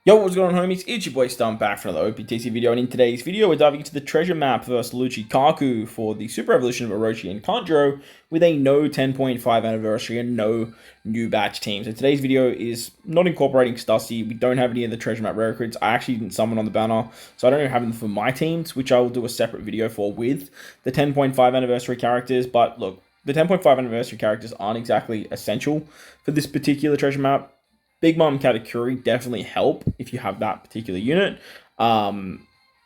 Yo, what's going on, homies? It's your boy Stump back for another OPTC video, and in today's video, we're diving into the treasure map versus Lucci Kaku for the Super Evolution of Orochi and Kanjuro with a no 10.5 anniversary and no new batch teams. And today's video is not incorporating Stussy. We don't have any of the treasure map rare crits. I actually didn't summon on the banner, so I don't even have them for my teams, which I will do a separate video for with the 10.5 anniversary characters. But look, the 10.5 anniversary characters aren't exactly essential for this particular treasure map. Big Mom Katakuri definitely help if you have that particular unit. Lucci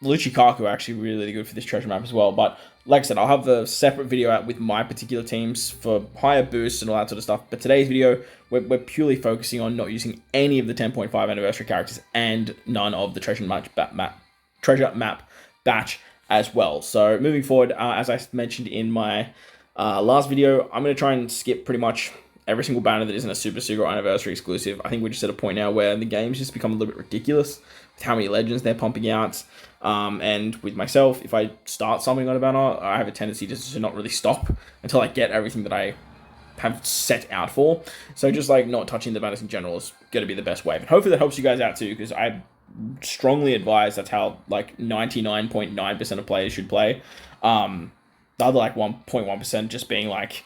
Kaku actually really good for this treasure map as well. But like I said, I'll have a separate video out with my particular teams for higher boosts and all that sort of stuff. But today's video, we're purely focusing on not using any of the 10.5 anniversary characters and none of the treasure map batch as well. So moving forward, as I mentioned in my last video, I'm going to try and skip pretty much every single banner that isn't a Super Secret Anniversary exclusive. I think we're just at a point now where the game's just become a little bit ridiculous with how many legends they're pumping out. And with myself, if I start something on a banner, I have a tendency just to not really stop until I get everything that I have set out for. So just like not touching the banners in general is going to be the bbest way. And hopefully that helps you guys out too, because I strongly advise that's how like 99.9% of players should play. The other like 1.1% just being like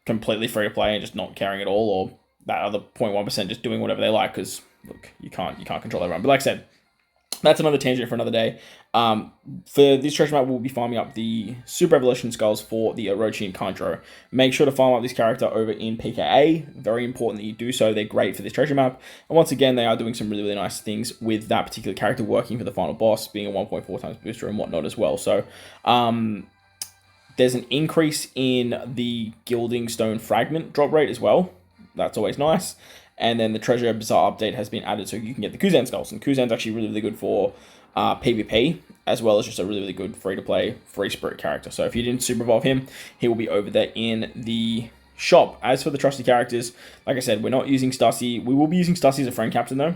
completely free to play and just not caring at all, or that other 0.1% just doing whatever they like, because look, you can't control everyone. But like I said, that's another tangent for another day. For this treasure map, we'll be farming up the Super Evolution skulls for the Orochi and Kanjuro. Make sure to farm up this character over in PKA. Very important that you do so. They're great for this treasure map. And once again, they are doing some really nice things with that particular character working for the final boss, being a 1.4 times booster and whatnot as well. So, there's an increase in the Gilding Stone Fragment drop rate as well. That's always nice. And then the Treasure Bazaar update has been added so you can get the Kuzan skulls. And Kuzan's actually really good for PvP, as well as just a really good free-to-play, free spirit character. So if you didn't super evolve him, he will be over there in the shop. As for the trusty characters, like I said, we're not using Stussy. We will be using Stussy as a friend captain though.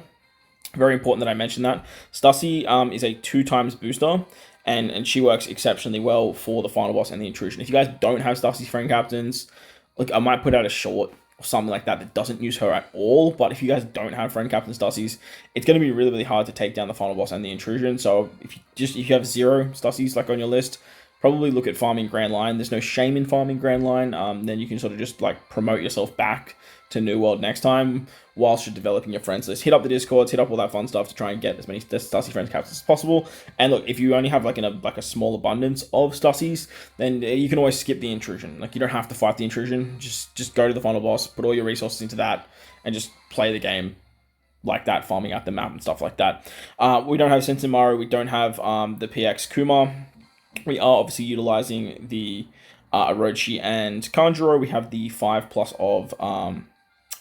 Very important that I mention that. Stussy is a 2 times booster, and she works exceptionally well for the final boss and the intrusion. If you guys don't have Stussy's friend captains, like I might put out a short or something like that that doesn't use her at all. But if you guys don't have friend captain Stussy's, it's going to be really hard to take down the final boss and the intrusion. So if you have 0 Stussy's like on your list, probably look at farming Grand Line. There's no shame in farming Grand Line. Then you can sort of just like promote yourself back to New World next time whilst you're developing your friends list. Hit up the Discords, hit up all that fun stuff to try and get as many Stussy friends captains as possible. And look, if you only have like a small abundance of Stussys, then you can always skip the intrusion. Like you don't have to fight the intrusion. Just go to the final boss, put all your resources into that, and just play the game like that, farming out the map and stuff like that. We don't have Sentomaru, we don't have the PX Kuma. We are obviously utilizing the Orochi and Kanjuro. We have the 5+ of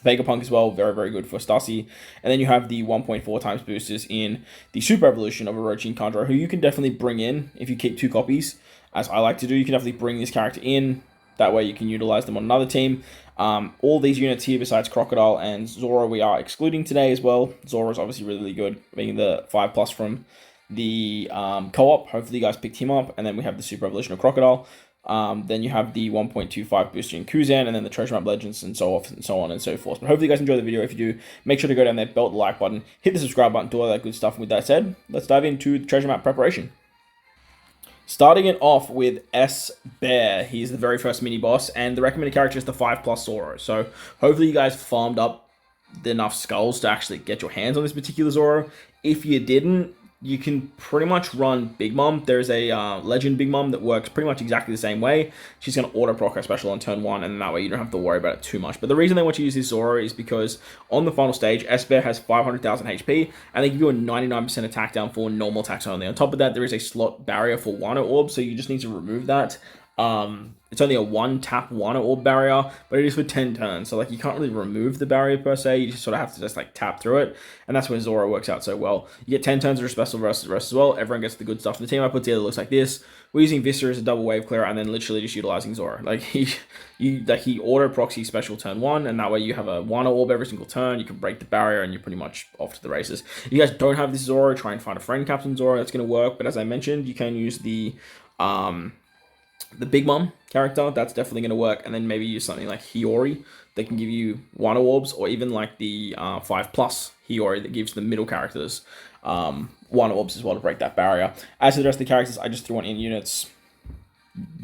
Vegapunk as well, very good for Stussy. And then you have the 1.4 times boosters in the Super Evolution of Orochi and Kanjuro, who you can definitely bring in if you keep 2 copies, as I like to do. You can definitely bring this character in. That way you can utilize them on another team. All these units here, besides Crocodile and Zoro, we are excluding today as well. Zoro is obviously really good, being the 5+ from the co-op. Hopefully you guys picked him up. And then we have the Super Evolution of Crocodile. Then you have the 1.25 booster in Kuzan, and then the Treasure Map Legends, and so on and so forth. But hopefully you guys enjoy the video. If you do, make sure to go down there, belt the like button, hit the subscribe button, do all that good stuff. And with that said, let's dive into the Treasure Map preparation. Starting it off with S Bear. He's the very first mini boss, and the recommended character is the 5+ Zoro. So hopefully you guys farmed up enough skulls to actually get your hands on this particular Zoro. If you didn't, you can pretty much run Big Mom. There's a Legend Big Mom that works pretty much exactly the same way. She's going to auto-proc her special on turn 1, and that way you don't have to worry about it too much. But the reason they want you to use this Zoro is because on the final stage, S-Bear has 500,000 HP, and they give you a 99% attack down for normal attacks only. On top of that, there is a slot barrier for Wano Orb, so you just need to remove that. It's only a 1-tap Wano Orb barrier, but it is for 10 turns. So like you can't really remove the barrier per se. You just sort of have to just like tap through it. And that's where Zoro works out so well. You get 10 turns of special versus the rest as well. Everyone gets the good stuff. The team I put together looks like this. We're using Viscera as a double wave clearer, and then literally just utilizing Zoro. Like he auto proxy special turn 1, and that way you have a Wano Orb every single turn. You can break the barrier, and you're pretty much off to the races. If you guys don't have this Zoro, try and find a friend captain Zoro. That's going to work. But as I mentioned, you can use the Big Mom character. That's definitely going to work. And then maybe use something like Hiyori that can give you 1 orbs, or even like the 5+ Hiyori that gives the middle characters 1 orbs as well to break that barrier. As for the rest of the characters, I just threw on in units.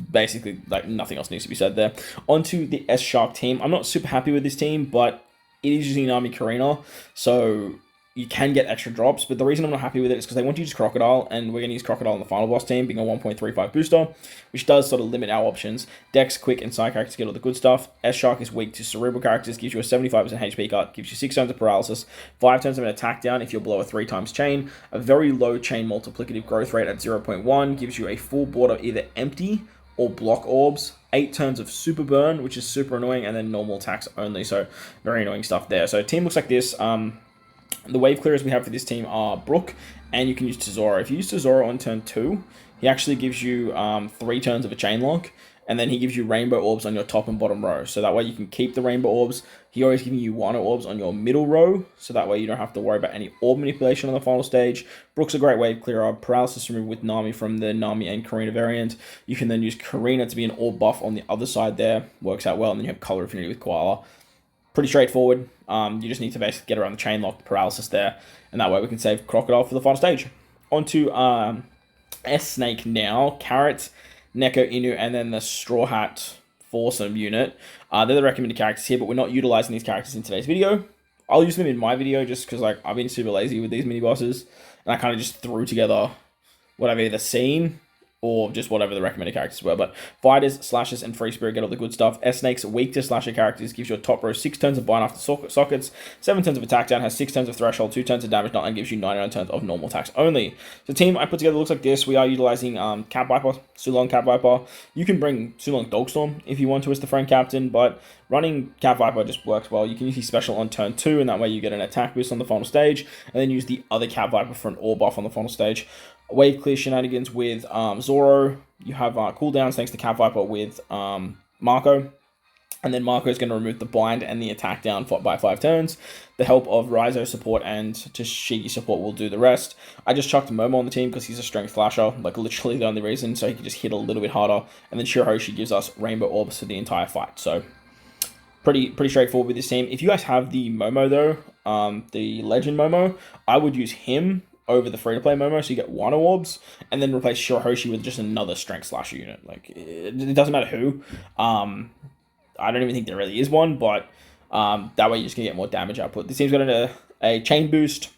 Basically, like, nothing else needs to be said there. Onto the S Shark team. I'm not super happy with this team, but it is using Nami Karina, so you can get extra drops, but the reason I'm not happy with it is because they want to use Crocodile, and we're going to use Crocodile in the final boss team, being a 1.35 booster, which does sort of limit our options. Dex, Quick, and Side characters get all the good stuff. S-Shark is weak to Cerebral characters, gives you a 75% HP cut, gives you 6 turns of paralysis, 5 turns of an attack down if you're below a 3x chain, a very low chain multiplicative growth rate at 0.1, gives you a full board of either empty or block orbs, 8 turns of super burn, which is super annoying, and then normal attacks only, so very annoying stuff there. So team looks like this. The wave clearers we have for this team are Brook, and you can use Tesoro. If you use Tesoro on turn 2, he actually gives you 3 turns of a chain lock, and then he gives you rainbow orbs on your top and bottom row. So that way you can keep the rainbow orbs. He always giving you 1 orbs on your middle row, so that way you don't have to worry about any orb manipulation on the final stage. Brook's a great wave clearer. Paralysis removed with Nami from the Nami and Karina variant. You can then use Karina to be an orb buff on the other side there. Works out well, and then you have color affinity with Koala. Pretty straightforward. You just need to basically get around the chain lock, paralysis there, and that way we can save Crocodile for the final stage. Onto S-Snake now. Carrot, Neko, Inu, and then the Straw Hat Foursome unit. They're the recommended characters here, but we're not utilizing these characters in today's video. I'll use them in my video just because, like, I've been super lazy with these mini bosses, and I kind of just threw together what I've either seen or just whatever the recommended characters were. But Fighters, Slashers, and Free Spirit get all the good stuff. S-Snake's weak to Slasher characters, gives you a top row 6 turns of bind after sockets, 7 turns of attack down, has 6 turns of threshold, 2 turns of damage not, and gives you 99 turns of normal attacks only. The team I put together looks like this. We are utilizing Cat Viper, Sulong Cat Viper. You can bring Sulong Dogstorm if you want to as the friend captain, but running Cat Viper just works well. You can use his special on turn 2, and that way you get an attack boost on the final stage, and then use the other Cat Viper for an orb buff on the final stage. Wave clear shenanigans with Zoro. You have cooldowns thanks to Cat Viper with Marco. And then Marco is going to remove the bind and the attack down by 5 turns. The help of Raizo support and Tashigi support will do the rest. I just chucked Momo on the team because he's a strength flasher, like literally the only reason, so he can just hit a little bit harder. And then Shirahoshi gives us rainbow orbs for the entire fight. So pretty straightforward with this team. If you guys have the Momo though, the Legend Momo, I would use him over the free-to-play Momo, so you get 1 orbs, and then replace Shirahoshi with just another strength slasher unit. Like, it doesn't matter who. I don't even think there really is one, but that way you're just going to get more damage output. This team's got a chain boost,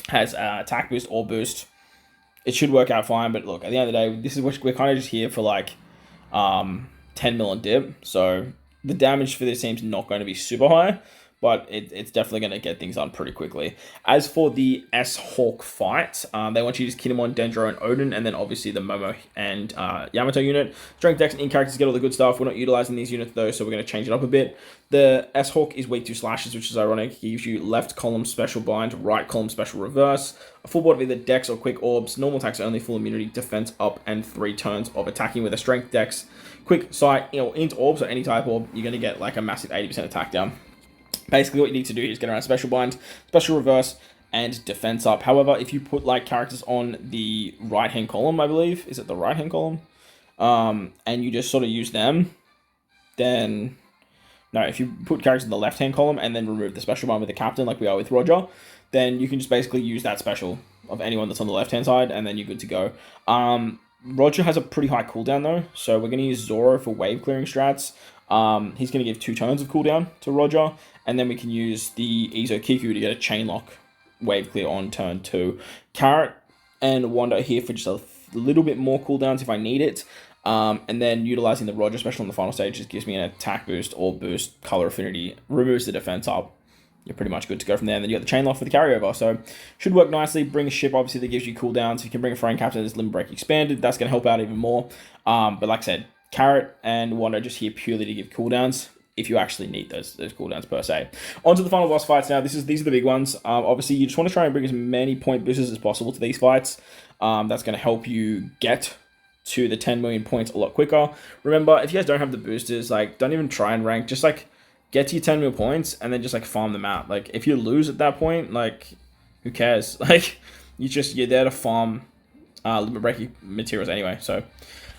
has attack boost or boost. It should work out fine, but look, at the end of the day, this is what we're kind of just here for, like, 10 mil and dip, so the damage for this team's not going to be super high, but it's definitely going to get things done pretty quickly. As for the S-Hawk fight, they want you to use Kinemon, Dendro, and Odin, and then obviously the Momo and Yamato unit. Strength, Dex, and in-characters get all the good stuff. We're not utilizing these units though, so we're going to change it up a bit. The S-Hawk is weak to Slashes, which is ironic. He gives you left column special bind, right column special reverse, a full board of either Dex or Quick Orbs, normal attacks only, full immunity, defense up, and 3 turns of attacking with a Strength, Dex, Quick, Sight, Int Orbs, or any type orb. You're going to get like a massive 80% attack down. Basically, what you need to do is get around Special Bind, Special Reverse, and Defense up. However, if you put like characters on the right-hand column, I believe, is it the right-hand column? And you just sort of use them, then... No, if you put characters in the left-hand column and then remove the Special Bind with the Captain, like we are with Roger, then you can just basically use that special of anyone that's on the left-hand side, and then you're good to go. Roger has a pretty high cooldown, though, so we're going to use Zoro for wave clearing strats. He's going to give 2 turns of cooldown to Roger, and then we can use the Izo Kiku to get a chain lock wave clear on turn 2. Carrot and Wanda are here for just a little bit more cooldowns if I need it. And then utilizing the Roger special on the final stage just gives me an attack boost or boost color affinity, removes the defense up. You're pretty much good to go from there. And then you got the chain lock for the carryover. So should work nicely. Bring a ship, obviously, that gives you cooldowns. If you can bring a foreign captain that's limit break expanded, that's going to help out even more. But like I said, Carrot and Wanda are just here purely to give cooldowns, if you actually need those cooldowns per se. On to the final boss fights now. These are the big ones. Obviously, you just want to try and bring as many point boosters as possible to these fights. That's going to help you get to the 10 million points a lot quicker. Remember, if you guys don't have the boosters, like, don't even try and rank. Just, like, get to your 10 million points and then just, like, farm them out. Like, if you lose at that point, like, who cares? Like, you're there to farm limit breaking materials anyway. So,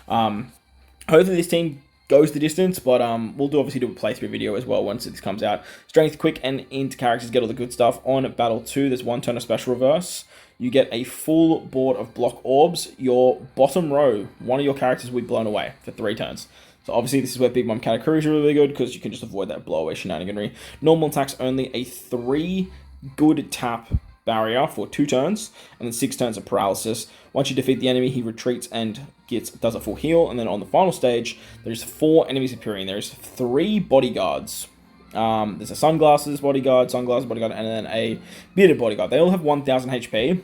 hopefully this team goes the distance, but we'll obviously do a playthrough video as well once this comes out. Strength, quick, and into characters get all the good stuff. On battle 2, there's 1 turn of special reverse. You get a full board of block orbs. Your bottom row, one of your characters will be blown away for 3 turns. So obviously this is where Big Mom Katakuri is really good, because you can just avoid that blow away shenaniganry. Normal attacks only, a 3 good tap barrier for 2 turns, and then 6 turns of paralysis. Once you defeat the enemy, he retreats and does a full heal, and then on the final stage, there's 4 enemies appearing. There's 3 bodyguards. There's a sunglasses bodyguard, and then a bearded bodyguard. They all have 1000 HP.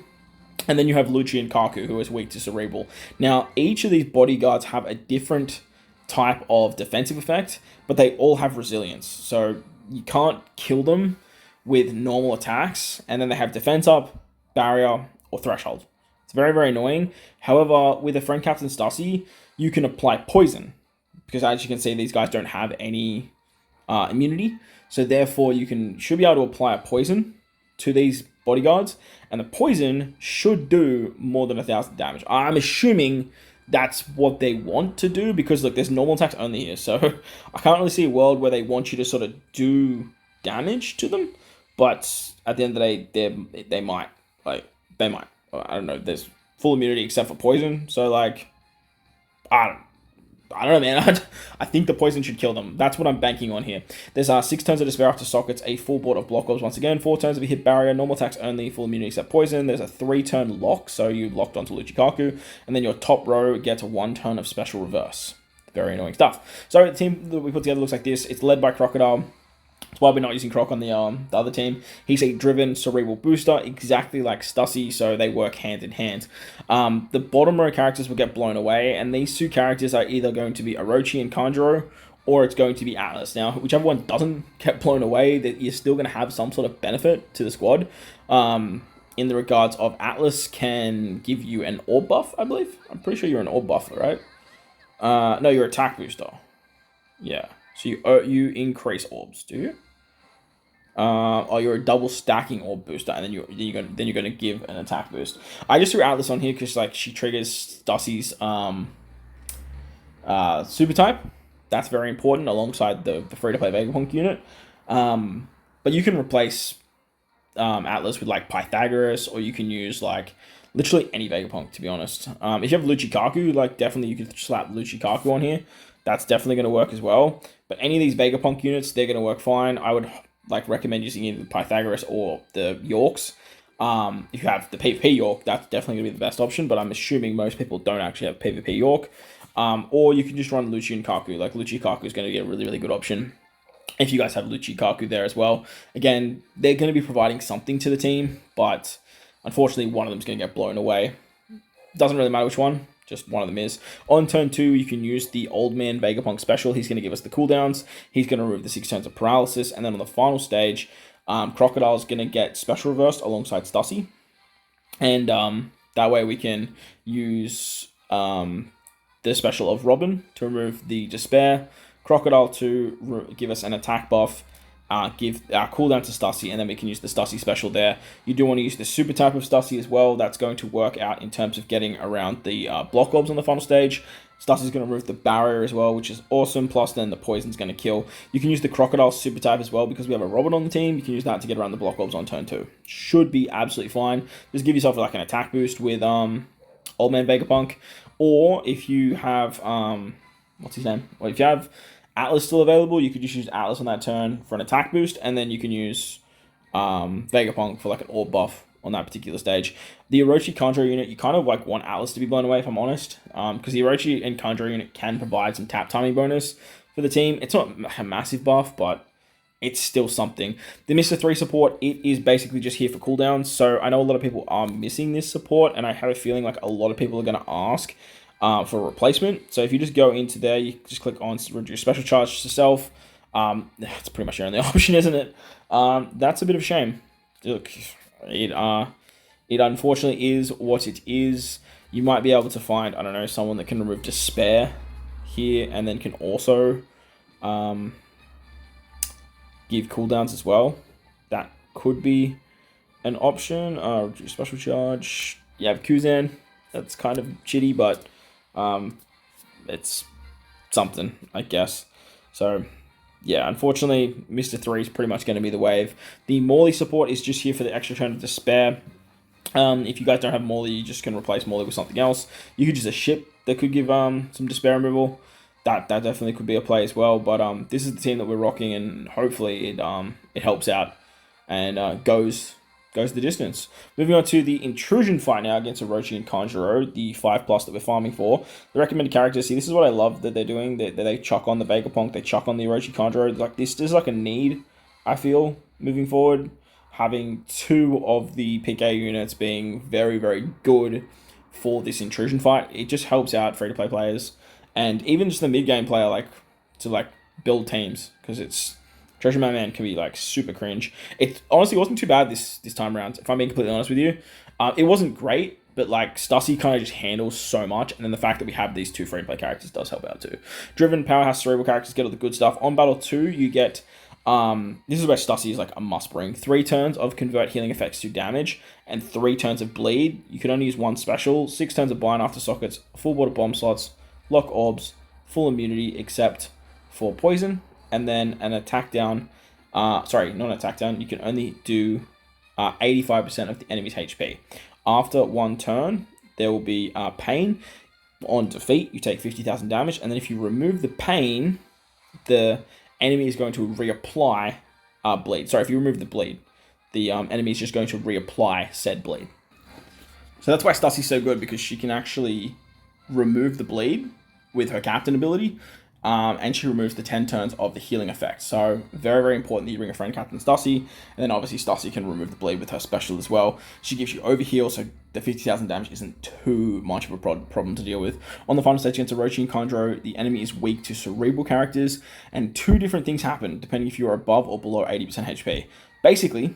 And then you have Lucci Kaku, who is weak to cerebral. Now, each of these bodyguards have a different type of defensive effect, but they all have resilience. So you can't kill them with normal attacks, and then they have defense up, barrier, or threshold. It's very, very annoying. However, with a friend Captain Stussy, you can apply poison, because as you can see, these guys don't have any immunity. So therefore, should be able to apply a poison to these bodyguards, and the poison should do more than 1000 damage. I'm assuming that's what they want to do, because look, there's normal attacks only here, so I can't really see a world where they want you to sort of do damage to them. But at the end of the day, they might. I don't know. There's full immunity except for poison. So like, I don't know, man. I think the poison should kill them. That's what I'm banking on here. There's 6 turns of despair after sockets, a full board of block orbs once again, 4 turns of a hit barrier, normal attacks only, full immunity except poison. There's a 3-turn lock, so you locked onto Lucci Kaku, and then your top row gets a 1 turn of special reverse. Very annoying stuff. So the team that we put together looks like this. It's led by Crocodile. That's why we're not using Croc on the other team. He's a driven cerebral booster, exactly like Stussy, so they work hand in hand. The bottom row characters will get blown away, and these 2 characters are either going to be Orochi and Kanjuro, or it's going to be Atlas. Now, whichever one doesn't get blown away, that you're still going to have some sort of benefit to the squad. In the regards of Atlas can give you an orb buff, I believe. I'm pretty sure you're an orb buffer, right? No, you're attack booster. Yeah. So you increase orbs, do you? Or you're a double stacking orb booster, and then you're gonna give an attack boost. I just threw Atlas on here because like she triggers Stussy's super type. That's very important alongside the free to play Vegapunk unit. But you can replace Atlas with like Pythagoras, or you can use like literally any Vegapunk, to be honest. If you have Lucci Kaku, like definitely you could slap Lucci Kaku on here. That's definitely going to work as well. But any of these Vegapunk units, they're going to work fine. I would like recommend using either the Pythagoras or the Yorks. If you have the PvP York, that's definitely going to be the best option. But I'm assuming most people don't actually have PvP York. Or you can just run Lucci Kaku. Like Lucci Kaku is going to be a really, really good option. If you guys have Lucci Kaku there as well. Again, they're going to be providing something to the team. But unfortunately, one of them is going to get blown away. Doesn't really matter which one. Just one of them is. On turn 2, you can use the Old Man Vegapunk special. He's going to give us the cooldowns. He's going to remove the 6 turns of paralysis. And then on the final stage, Crocodile is going to get special reversed alongside Stussy. And that way we can use the special of Robin to remove the Despair. Crocodile to give us an attack buff. Give our cooldown to Stussy, and then we can use the Stussy special there. You do want to use the super type of Stussy as well. That's going to work out in terms of getting around the block orbs on the final stage. Stussy's going to remove the barrier as well, which is awesome. Plus, then the poison's going to kill. You can use the Crocodile super type as well, because we have a Robin on the team. You can use that to get around the block orbs on turn 2. Should be absolutely fine. Just give yourself like an attack boost with Old Man Vegapunk. Or if you have, what's his name? Well, if you have Atlas still available, you could just use Atlas on that turn for an attack boost, and then you can use Vegapunk for like an orb buff on that particular stage. The Orochi Kanjuro unit, you kind of like want Atlas to be blown away, if I'm honest, because the Orochi and Kanjuro unit can provide some tap timing bonus for the team. It's not a massive buff, but it's still something. The Mr. 3 support, it is basically just here for cooldowns, so I know a lot of people are missing this support, and I have a feeling like a lot of people are going to ask for a replacement. So if you just go into there, you just click on reduce special charge to self. That's pretty much your only option, isn't it? That's a bit of a shame. Look, it unfortunately is what it is. You might be able to find, I don't know, someone that can remove despair here, and then can also give cooldowns as well. That could be an option. Reduce special charge. You have Kuzan. That's kind of shitty, but it's something, I guess. So, yeah, unfortunately, Mr. 3 is pretty much going to be the wave. The Morley support is just here for the extra turn of despair. If you guys don't have Morley, you just can replace Morley with something else. You could use a ship that could give some despair removal. That definitely could be a play as well. But this is the team that we're rocking, and hopefully it helps out and goes the distance. Moving on to the Intrusion fight now against Orochi and Kanjuro, the 5+ that we're farming for. The recommended characters, see, this is what I love that they're doing. They chuck on the Vegapunk, they chuck on the Orochi Kanjuro. Like, this is like a need, I feel, moving forward. Having 2 of the PK units being very, very good for this Intrusion fight, it just helps out free-to-play players. And even just the mid-game player, to build teams, because it's Treasure Man can be super cringe. It honestly wasn't too bad this time around, if I'm being completely honest with you. It wasn't great, but Stussy kind of just handles so much, and then the fact that we have these 2 free-to-play characters does help out too. Driven, Powerhouse, Cerebral characters get all the good stuff. On Battle 2, you get this is where Stussy is a must bring. 3 turns of convert healing effects to damage, and 3 turns of bleed. You can only use 1 special, 6 turns of bind after sockets, full board of bomb slots, lock orbs, full immunity except for poison, and then an attack down. Sorry, not an attack down. You can only do 85% of the enemy's HP. After 1 turn, there will be pain. On defeat, you take 50,000 damage, and then if you remove the pain, the enemy is going to reapply bleed. Sorry, if you remove the bleed, the enemy is just going to reapply said bleed. So that's why Stussy's so good, because she can actually remove the bleed with her captain ability, and she removes the 10 turns of the healing effect. So very, very important that you bring a friend Captain Stussy, and then obviously Stussy can remove the bleed with her special as well. She gives you overheal, so the 50,000 damage isn't too much of a problem to deal with. On the final stage against Orochi and Kanjuro, the enemy is weak to cerebral characters, and 2 different things happen depending if you're above or below 80% HP. Basically,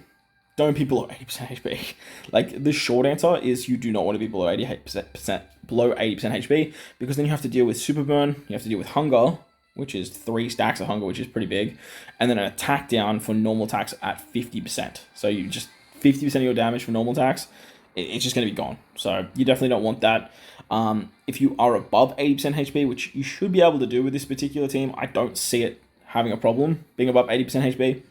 don't be below 80% HP. The short answer is you do not want to be below 80% HP, because then you have to deal with super burn, you have to deal with hunger, which is 3 stacks of hunger, which is pretty big, and then an attack down for normal attacks at 50%. So you just 50% of your damage for normal attacks, it's just going to be gone. So you definitely don't want that. If you are above 80% HP, which you should be able to do with this particular team, I don't see it having a problem being above 80% HP.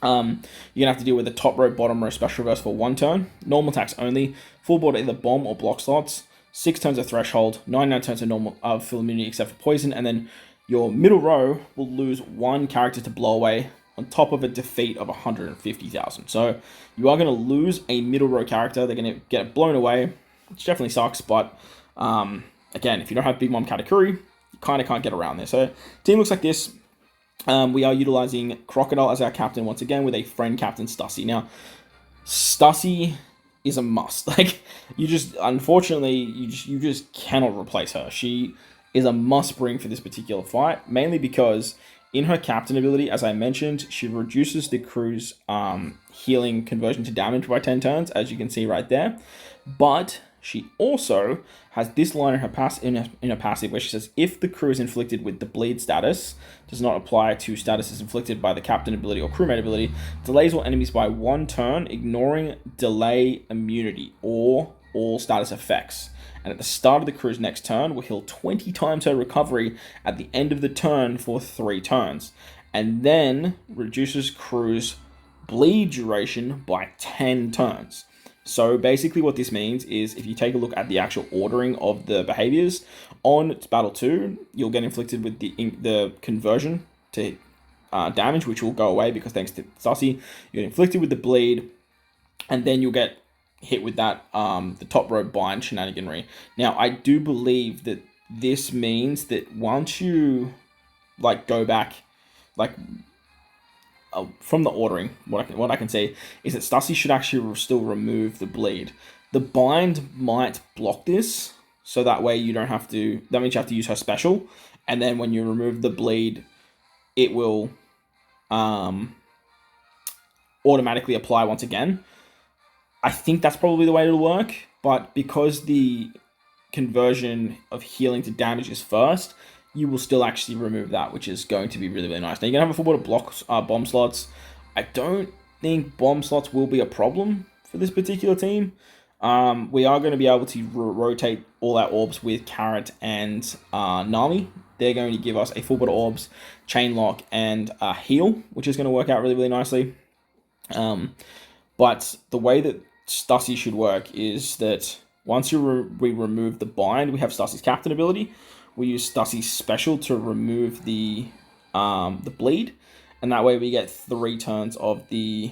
You're going to have to deal with the top row, bottom row special reverse for 1 turn. Normal attacks only. Full board either bomb or block slots. 6 turns of threshold. 99 turns of normal full immunity except for poison. And then your middle row will lose 1 character to blow away on top of a defeat of 150,000. So you are going to lose a middle row character. They're going to get blown away, which definitely sucks. But again, if you don't have Big Mom Katakuri, you kind of can't get around there. So team looks like this. We are utilizing Crocodile as our captain once again with a friend captain Stussy. Now, Stussy is a must. Unfortunately, you just cannot replace her. She is a must bring for this particular fight, mainly because in her captain ability, as I mentioned, she reduces the crew's healing conversion to damage by 10 turns, as you can see right there. But she also has this line in her passive where she says, if the crew is inflicted with the bleed status, does not apply to statuses inflicted by the captain ability or crewmate ability, delays all enemies by 1 turn, ignoring delay immunity or all status effects. And at the start of the crew's next turn, will heal 20 times her recovery at the end of the turn for 3 turns. And then reduces crew's bleed duration by 10 turns. So basically what this means is if you take a look at the actual ordering of the behaviors, on Battle 2, you'll get inflicted with the conversion to damage, which will go away because thanks to Stussy, you get inflicted with the bleed, and then you'll get hit with that the top row bind shenaniganry. Now, I do believe that this means that once you go back, from the ordering, what I can say is that Stussy should actually still remove the bleed. The bind might block this, so that way you don't have to. That means you have to use her special, and then when you remove the bleed, it will automatically apply once again. I think that's probably the way it'll work, but because the conversion of healing to damage is first, you will still actually remove that, which is going to be really, really nice. Now, you're going to have a full board of blocks, bomb slots. I don't think bomb slots will be a problem for this particular team. We are going to be able to rotate all our orbs with Carrot and Nami they're going to give us a full bottle orbs, chain lock, and a heal, which is going to work out really, really nicely. But the way that Stussy should work is that once we remove the bind, we have Stussy's captain ability. We use Stussy's special to remove the bleed, and that way we get 3 turns of the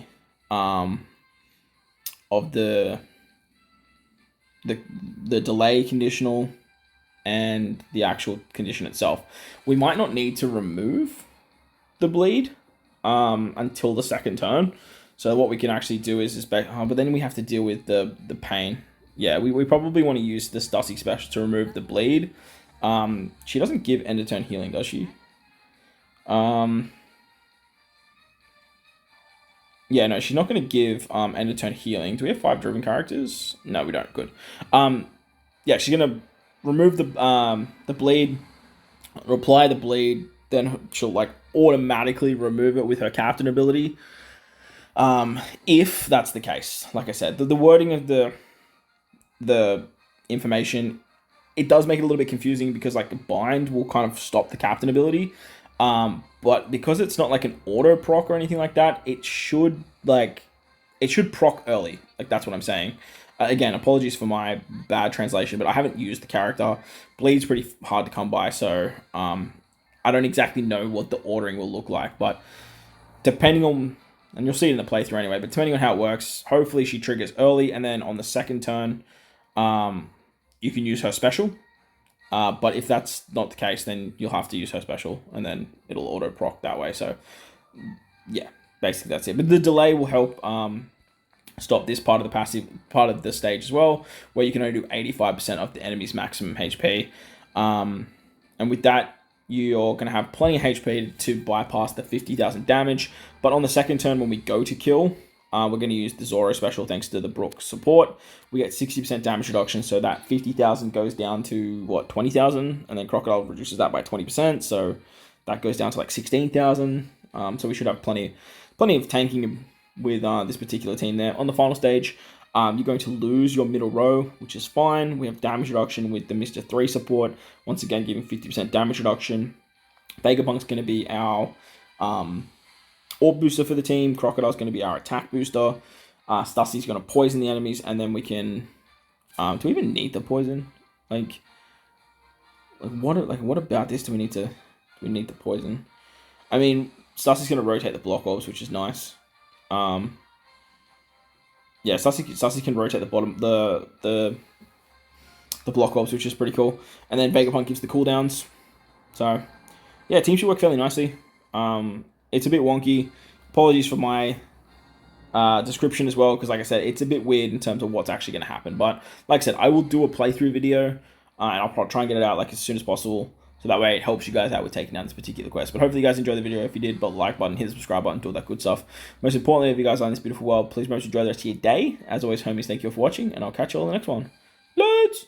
delay conditional and the actual condition itself. We might not need to remove the bleed until the second turn. So what we can actually do is but then we have to deal with the pain. Yeah, we probably want to use the Stussy special to remove the bleed. She doesn't give end of turn healing, does she? Yeah, no, she's not going to give end of turn healing. Do we have 5 driven characters? No, we don't. Good. Yeah, she's going to remove the bleed, apply the bleed, then she'll like automatically remove it with her captain ability. If that's the case, like I said, the wording of the information, it does make it a little bit confusing because like the bind will kind of stop the captain ability. But because it's not like an auto proc or anything like that, it should proc early. Like that's what I'm saying. Again, apologies for my bad translation, but I haven't used the character. Bleed's pretty hard to come by, so I don't exactly know what the ordering will look like. But depending on, and you'll see it in the playthrough anyway, but depending on how it works, hopefully she triggers early, and then on the second turn, you can use her special. But if that's not the case, then you'll have to use her special, and then it'll auto proc that way. So yeah, basically that's it. But the delay will help stop this part of the passive part of the stage as well, where you can only do 85% of the enemy's maximum HP. And with that, you're going to have plenty of HP to bypass the 50,000 damage. But on the second turn, when we go to kill, we're going to use the Zoro special thanks to the Brook support. We get 60% damage reduction, so that 50,000 goes down to, what, 20,000? And then Crocodile reduces that by 20%, so that goes down to like 16,000. So we should have plenty of tanking with this particular team there. On the final stage, you're going to lose your middle row, which is fine. We have damage reduction with the Mr. 3 support, once again giving 50% damage reduction. Vegapunk's going to be our orb booster for the team. Crocodile's going to be our attack booster. Stussy's going to poison the enemies, and then we can... do we even need the poison? What about this do we need the poison? I mean, Stussy's going to rotate the block orbs, which is nice. Yeah, Stussy can rotate the bottom, the block orbs, which is pretty cool. And then Vegapunk gives the cooldowns. So, yeah, team should work fairly nicely. It's a bit wonky. Apologies for my description as well, because like I said, it's a bit weird in terms of what's actually going to happen. But like I said, I will do a playthrough video, and I'll probably try and get it out like as soon as possible. So that way it helps you guys out with taking down this particular quest. But hopefully you guys enjoyed the video. If you did, the like button, hit the subscribe button, do all that good stuff. Most importantly, if you guys are in this beautiful world, please most enjoy the rest of your day. As always, homies, thank you all for watching, and I'll catch you all in the next one. Let's